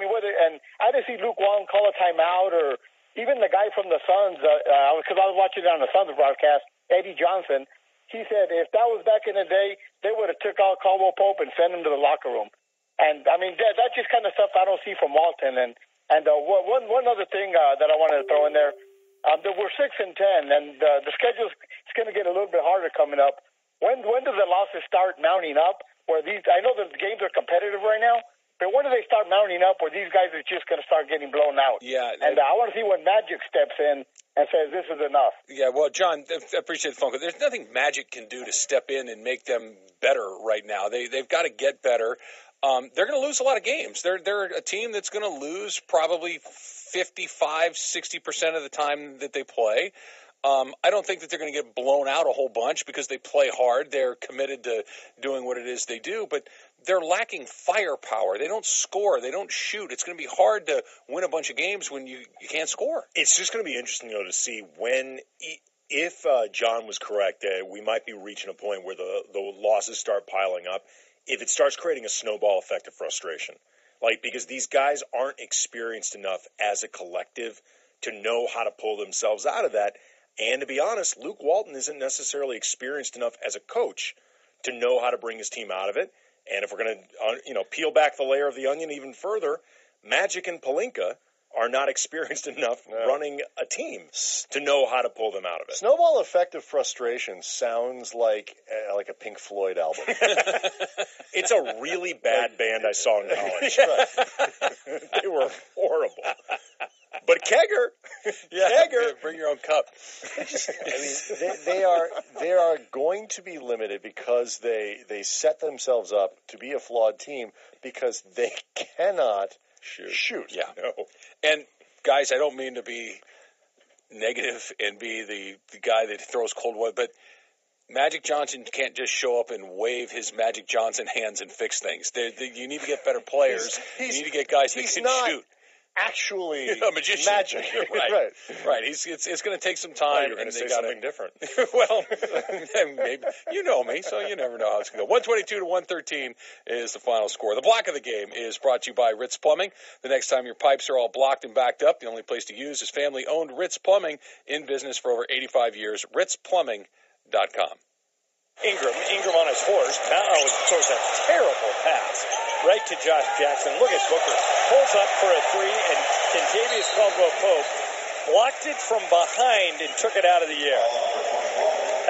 didn't see Luke Walton call a timeout, or even the guy from the Suns, because I was watching it on the Suns broadcast, Eddie Johnson. He said if that was back in the day, they would have took out Caldwell Pope and sent him to the locker room. And, that's just kind of stuff I don't see from Walton. And one other thing that I wanted to throw in there, we're 6-10, and the schedule is going to get a little bit harder coming up. When do the losses start mounting up? I know the games are competitive right now, but when do they start mounting up where these guys are just going to start getting blown out? Yeah. And I want to see when Magic steps in and says this is enough. Yeah, well, John, I appreciate the phone call. There's nothing Magic can do to step in and make them better right now. They've got to get better. They're going to lose a lot of games. They're a team that's going to lose probably 55, 60% of the time that they play. I don't think that they're going to get blown out a whole bunch because they play hard. They're committed to doing what it is they do, but they're lacking firepower. They don't score. They don't shoot. It's going to be hard to win a bunch of games when you can't score. It's just going to be interesting, though, to see if John was correct, we might be reaching a point where the losses start piling up. If it starts creating a snowball effect of frustration, because these guys aren't experienced enough as a collective to know how to pull themselves out of that. And to be honest, Luke Walton isn't necessarily experienced enough as a coach to know how to bring his team out of it. And if we're going to, peel back the layer of the onion even further, Magic and Pelinka are not experienced enough running a team to know how to pull them out of it. Snowball effect of frustration sounds like a Pink Floyd album. It's a really bad band I saw in college. They were horrible. But Kegger, Kegger, bring your own cup. They are going to be limited because they set themselves up to be a flawed team because they cannot shoot. Yeah. No. And guys, I don't mean to be negative and be the guy that throws cold water, but Magic Johnson can't just show up and wave his Magic Johnson hands and fix things. You need to get better players. You need to get guys that can shoot. Actually, a magician. Magic. Right. It's going to take some time. You're going to say something different. Well, maybe you know me, so you never know how it's going to go. 122 to 113 is the final score. The block of the game is brought to you by Ritz Plumbing. The next time your pipes are all blocked and backed up, the only place to use is family-owned Ritz Plumbing, in business for over 85 years. RitzPlumbing.com. Ingram on his horse. Throws a terrible pass right to Josh Jackson. Look at Booker. Pulls up for a three, and Kentavious Caldwell-Pope blocked it from behind and took it out of the air.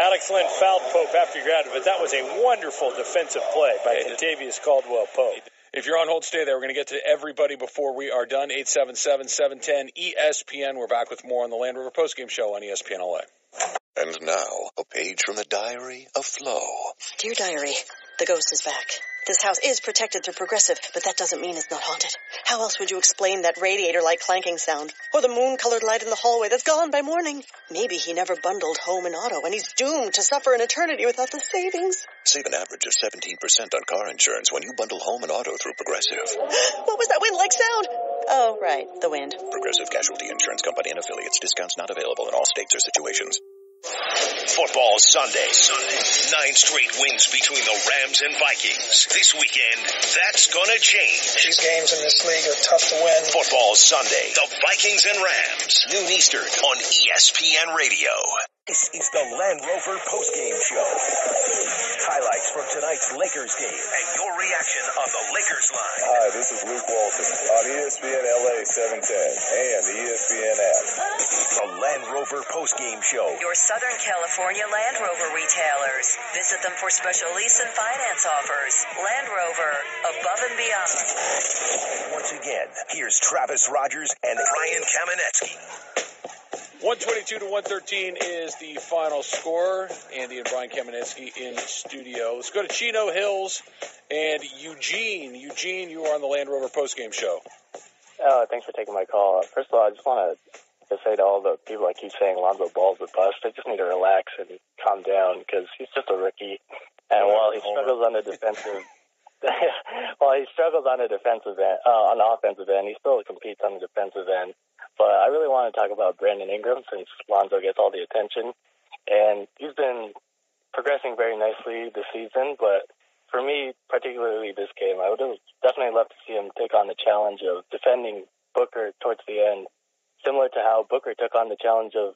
Alex Len fouled Pope after he grabbed it, but that was a wonderful defensive play by Kentavious Caldwell-Pope. If you're on hold, stay there. We're going to get to everybody before we are done. 877-710-ESPN. We're back with more on the Land Rover Postgame Show on ESPN LA. And now, a page from the diary of Flo. Dear Diary, the ghost is back. This house is protected through Progressive, but that doesn't mean it's not haunted. How else would you explain that radiator-like clanking sound? Or the moon-colored light in the hallway that's gone by morning? Maybe he never bundled home and auto, and he's doomed to suffer an eternity without the savings. Save an average of 17% on car insurance when you bundle home and auto through Progressive. What was that wind-like sound? Oh, right, the wind. Progressive Casualty Insurance Company and affiliates. Discounts not available in all states or situations. Football Sunday. 9 straight wins between the Rams and Vikings. This weekend, that's gonna change. These games in this league are tough to win. Football Sunday. The Vikings and Rams. Noon Eastern on ESPN Radio. This is the Land Rover Postgame Show. Highlights from tonight's Lakers game and your reaction on the Lakers line. Hi, this is Luke Walton on ESPN LA 710 and the ESPN app. The Land Rover Postgame Show. Your Southern California Land Rover retailers. Visit them for special lease and finance offers. Land Rover, above and beyond. Once again, here's Travis Rogers and Brian Kamenetsky. 122 to 113 is the final score. Andy and Brian Kamenetsky in studio. Let's go to Chino Hills and Eugene. Eugene, you are on the Land Rover postgame show. Thanks for taking my call. First of all, I just want to say to all the people that keep saying Lonzo Ball's a bust, they just need to relax and calm down because he's just a rookie. And while he struggles on the defensive, on the offensive end, he still competes on the defensive end. But I really want to talk about Brandon Ingram since Lonzo gets all the attention. And he's been progressing very nicely this season. But for me, particularly this game, I would have definitely loved to see him take on the challenge of defending Booker towards the end, similar to how Booker took on the challenge of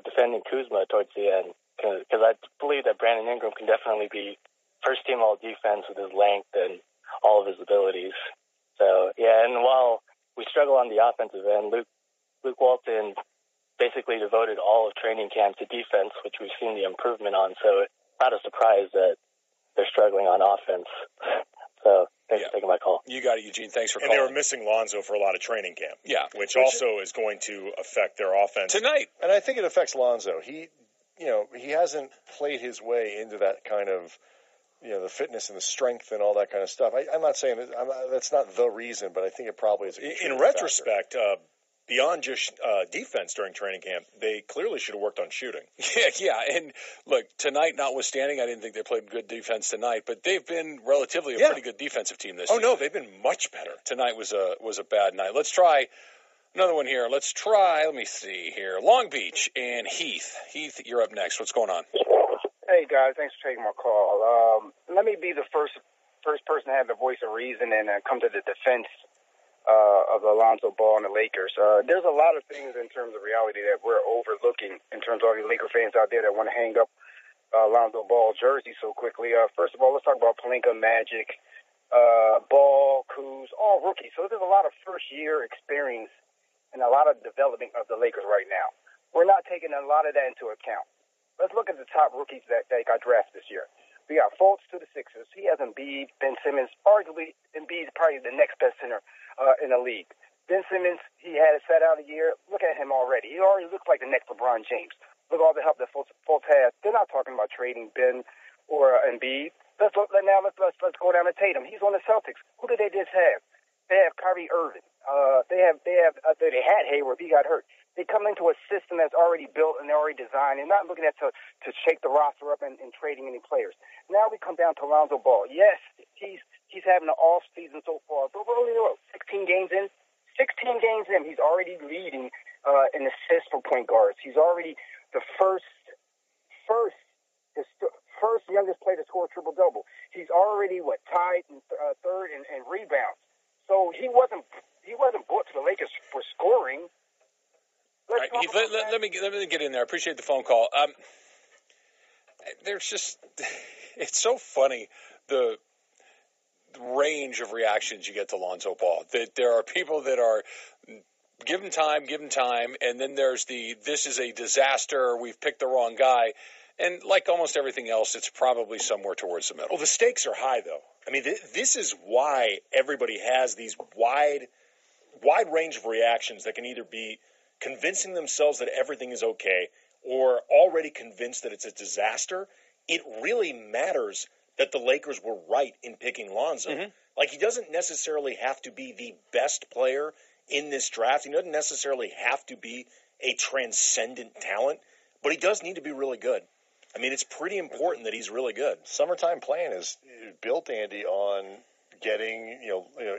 defending Kuzma towards the end. Because I believe that Brandon Ingram can definitely be first-team all-defense with his length and all of his abilities. So, yeah, and while we struggle on the offensive end, Luke Walton basically devoted all of training camp to defense, which we've seen the improvement on. So it's not a surprise that they're struggling on offense. So thanks for taking my call. You got it, Eugene. Thanks for calling. And they were missing Lonzo for a lot of training camp. Yeah. Which also is going to affect their offense. Tonight. And I think it affects Lonzo. He hasn't played his way into that kind of, the fitness and the strength and all that kind of stuff. I'm not saying that's not the reason, but I think it probably is. In retrospect, beyond just defense during training camp, they clearly should have worked on shooting. Yeah. And look, tonight notwithstanding, I didn't think they played good defense tonight, but they've been relatively a pretty good defensive team this season. No, they've been much better. Tonight was a bad night. Let's try another one here. Let me see here. Long Beach and Heath. Heath, you're up next. What's going on? Hey, guys. Thanks for taking my call. Let me be the first person to have the voice of reason and come to the defense of Alonzo Ball and the Lakers. There's a lot of things in terms of reality that we're overlooking in terms of all the Laker fans out there that want to hang up Alonzo Ball jersey so quickly. First of all, let's talk about Pelinka, Magic, Ball, Kuz, all rookies. So there's a lot of first-year experience and a lot of development of the Lakers right now. We're not taking a lot of that into account. Let's look at the top rookies that got drafted this year. We got Fultz to the Sixers. He has Embiid, Ben Simmons. Arguably, Embiid is probably the next best center in the league. Ben Simmons, he had a set out a year. Look at him already. He already looks like the next LeBron James. Look at all the help that Fultz has. They're not talking about trading Ben or Embiid. Let's go down to Tatum. He's on the Celtics. Who did they just have? They have Kyrie Irving. They had Hayward. He got hurt. They come into a system that's already built and already designed. They're not looking at to shake the roster up and trading any players. Now we come down to Lonzo Ball. Yes, he's having an off season so far, but we're only 16 games in. 16 games in, he's already leading in assists for point guards. He's already the first youngest player to score a triple double. He's already tied in third in rebounds. So he wasn't brought to the Lakers for scoring. All right, Heath, let me get in there. I appreciate the phone call. It's so funny the range of reactions you get to Lonzo Ball. That there are people that are give him time, and then there's this is a disaster. We've picked the wrong guy, and like almost everything else, it's probably somewhere towards the middle. Well, the stakes are high, though. I mean, this is why everybody has these wide range of reactions that can either be convincing themselves that everything is okay or already convinced that it's a disaster. It really matters that the Lakers were right in picking Lonzo. Mm-hmm. Like, he doesn't necessarily have to be the best player in this draft. He doesn't necessarily have to be a transcendent talent, but he does need to be really good. I mean, it's pretty important that he's really good. Summertime playing is built, Andy, on getting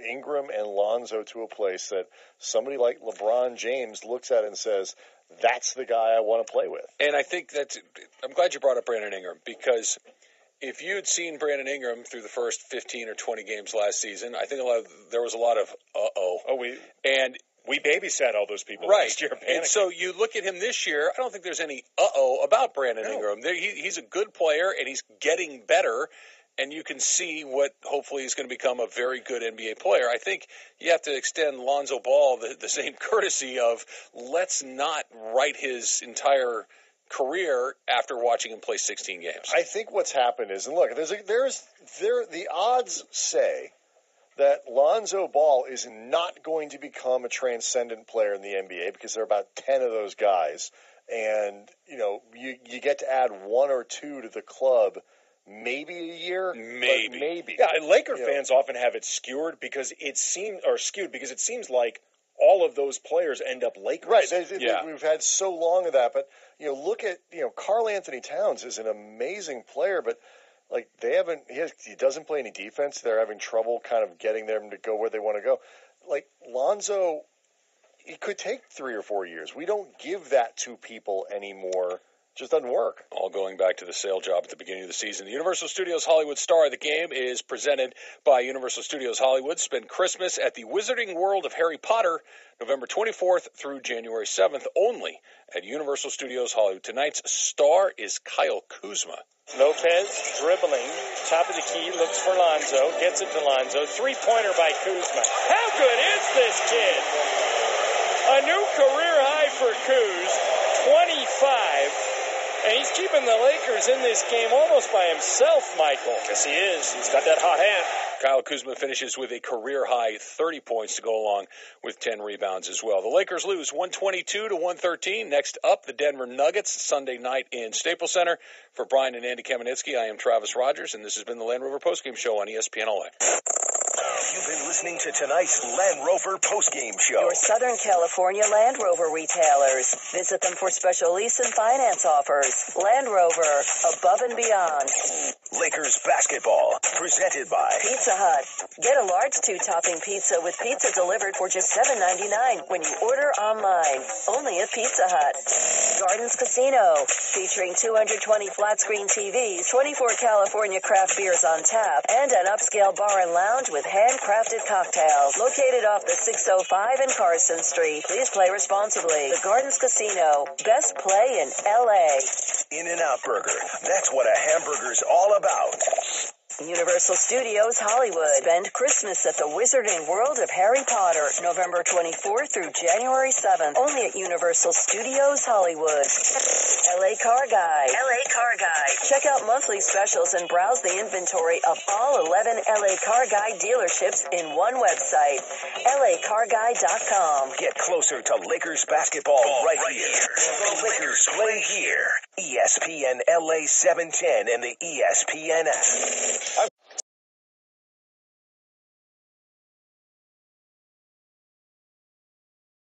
Ingram and Lonzo to a place that somebody like LeBron James looks at it and says, that's the guy I want to play with. And I think I'm glad you brought up Brandon Ingram, because if you had seen Brandon Ingram through the first 15 or 20 games last season, I think there was a lot of we babysat all those people right. last year. And so you look at him this year, I don't think there's any about Brandon Ingram. He's a good player, and he's getting better, and you can see what hopefully is going to become a very good NBA player. I think you have to extend Lonzo Ball the same courtesy of let's not write his entire career after watching him play 16 games. I think what's happened is, and look, the odds say that Lonzo Ball is not going to become a transcendent player in the NBA because there are about 10 of those guys. And, you get to add one or two to the club maybe a year. Maybe. Yeah, and Laker fans often have it skewed because it seems like all of those players end up Lakers. Right. We've had so long of that. But, look at, Karl Anthony Towns is an amazing player, but like he doesn't play any defense. They're having trouble kind of getting them to go where they want to go. Like Lonzo, it could take 3 or 4 years. We don't give that to people anymore. It just doesn't work. All going back to the sale job at the beginning of the season. The Universal Studios Hollywood Star of the Game is presented by Universal Studios Hollywood. Spend Christmas at the Wizarding World of Harry Potter, November 24th through January 7th, only at Universal Studios Hollywood. Tonight's star is Kyle Kuzma. Lopez dribbling, top of the key, looks for Lonzo, gets it to Lonzo. Three-pointer by Kuzma. How good is this kid? A new career high for Kuz, 25. And he's keeping the Lakers in this game almost by himself, Michael. Yes, he is. He's got that hot hand. Kyle Kuzma finishes with a career-high 30 points to go along with 10 rebounds as well. The Lakers lose 122-113. Next up, the Denver Nuggets, Sunday night in Staples Center. For Brian and Andy Kamenetsky, I am Travis Rogers, and this has been the Land Rover Postgame Show on ESPN LA. You've been listening to tonight's Land Rover Postgame Show. Your Southern California Land Rover retailers. Visit them for special lease and finance offers. Land Rover, above and beyond. Lakers basketball, presented by Pizza Hut. Get a large 2-topping pizza with pizza delivered for just $7.99 when you order online. Only at Pizza Hut. Gardens Casino, featuring 220 flat-screen TVs, 24 California craft beers on tap, and an upscale bar and lounge with handcrafted cocktails. Located off the 605 and Carson Street. Please play responsibly. The Gardens Casino, best play in L.A. In-N-Out Burger. That's what a hamburger's all about. Universal Studios Hollywood. Spend Christmas at the Wizarding World of Harry Potter, November 24th through January 7th. Only at Universal Studios Hollywood. LA Car Guide. LA Car Guide. Check out monthly specials and browse the inventory of all 11 LA Car Guide dealerships in one website. LACarGuide.com. Get closer to Lakers basketball right here. The Lakers play here. ESPN LA 710 and the ESPN app.